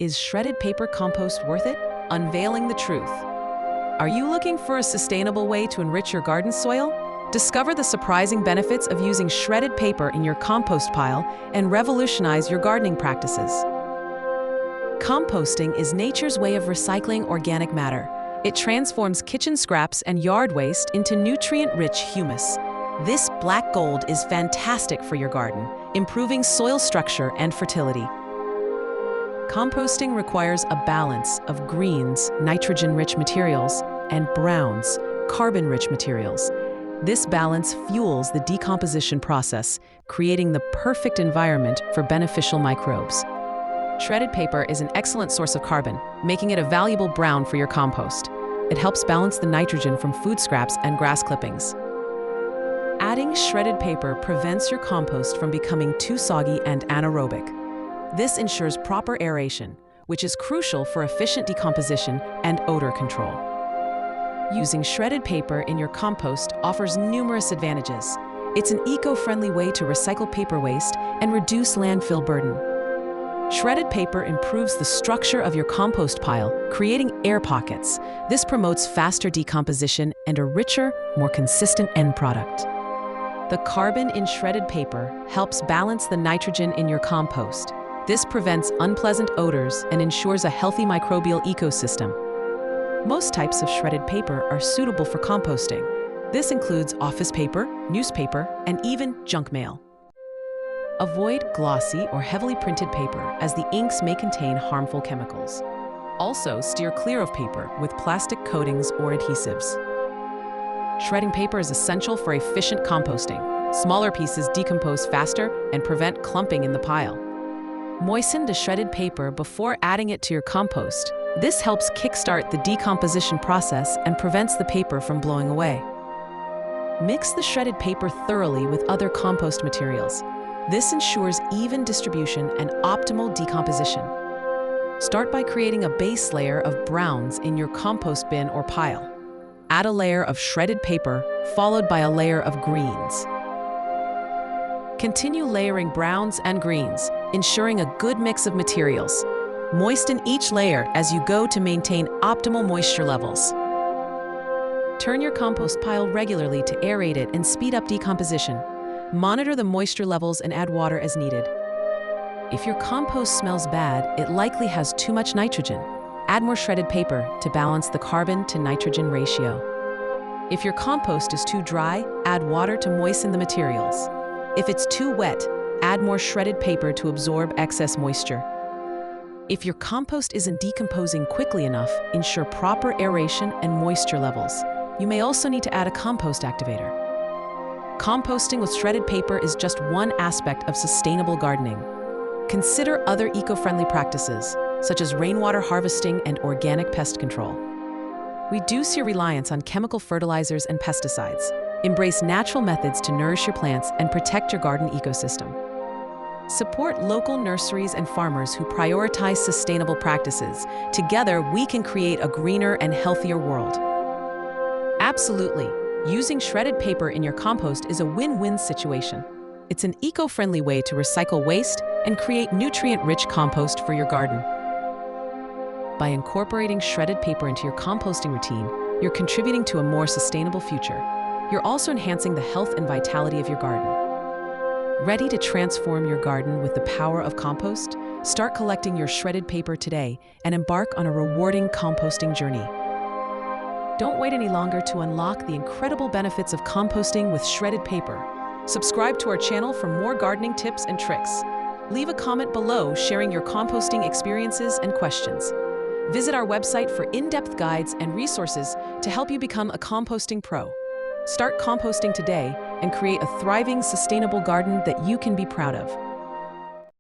Is shredded paper compost worth it? Unveiling the truth. Are you looking for a sustainable way to enrich your garden soil? Discover the surprising benefits of using shredded paper in your compost pile and revolutionize your gardening practices. Composting is nature's way of recycling organic matter. It transforms kitchen scraps and yard waste into nutrient-rich humus. This black gold is fantastic for your garden, improving soil structure and fertility. Composting requires a balance of greens, nitrogen-rich materials, and browns, carbon-rich materials. This balance fuels the decomposition process, creating the perfect environment for beneficial microbes. Shredded paper is an excellent source of carbon, making it a valuable brown for your compost. It helps balance the nitrogen from food scraps and grass clippings. Adding shredded paper prevents your compost from becoming too soggy and anaerobic. This ensures proper aeration, which is crucial for efficient decomposition and odor control. Using shredded paper in your compost offers numerous advantages. It's an eco-friendly way to recycle paper waste and reduce landfill burden. Shredded paper improves the structure of your compost pile, creating air pockets. This promotes faster decomposition and a richer, more consistent end product. The carbon in shredded paper helps balance the nitrogen in your compost. This prevents unpleasant odors and ensures a healthy microbial ecosystem. Most types of shredded paper are suitable for composting. This includes office paper, newspaper, and even junk mail. Avoid glossy or heavily printed paper, as the inks may contain harmful chemicals. Also, steer clear of paper with plastic coatings or adhesives. Shredding paper is essential for efficient composting. Smaller pieces decompose faster and prevent clumping in the pile. Moisten the shredded paper before adding it to your compost. This helps kickstart the decomposition process and prevents the paper from blowing away. Mix the shredded paper thoroughly with other compost materials. This ensures even distribution and optimal decomposition. Start by creating a base layer of browns in your compost bin or pile. Add a layer of shredded paper, followed by a layer of greens. Continue layering browns and greens, ensuring a good mix of materials. Moisten each layer as you go to maintain optimal moisture levels. Turn your compost pile regularly to aerate it and speed up decomposition. Monitor the moisture levels and add water as needed. If your compost smells bad, it likely has too much nitrogen. Add more shredded paper to balance the carbon to nitrogen ratio. If your compost is too dry, add water to moisten the materials. If it's too wet, add more shredded paper to absorb excess moisture. If your compost isn't decomposing quickly enough, ensure proper aeration and moisture levels. You may also need to add a compost activator. Composting with shredded paper is just one aspect of sustainable gardening. Consider other eco-friendly practices, such as rainwater harvesting and organic pest control. Reduce your reliance on chemical fertilizers and pesticides. Embrace natural methods to nourish your plants and protect your garden ecosystem. Support local nurseries and farmers who prioritize sustainable practices. Together, we can create a greener and healthier world. Absolutely. Using shredded paper in your compost is a win-win situation. It's an eco-friendly way to recycle waste and create nutrient-rich compost for your garden. By incorporating shredded paper into your composting routine, you're contributing to a more sustainable future. You're also enhancing the health and vitality of your garden. Ready to transform your garden with the power of compost? Start collecting your shredded paper today and embark on a rewarding composting journey. Don't wait any longer to unlock the incredible benefits of composting with shredded paper. Subscribe to our channel for more gardening tips and tricks. Leave a comment below sharing your composting experiences and questions. Visit our website for in-depth guides and resources to help you become a composting pro. Start composting today and create a thriving, sustainable garden that you can be proud of.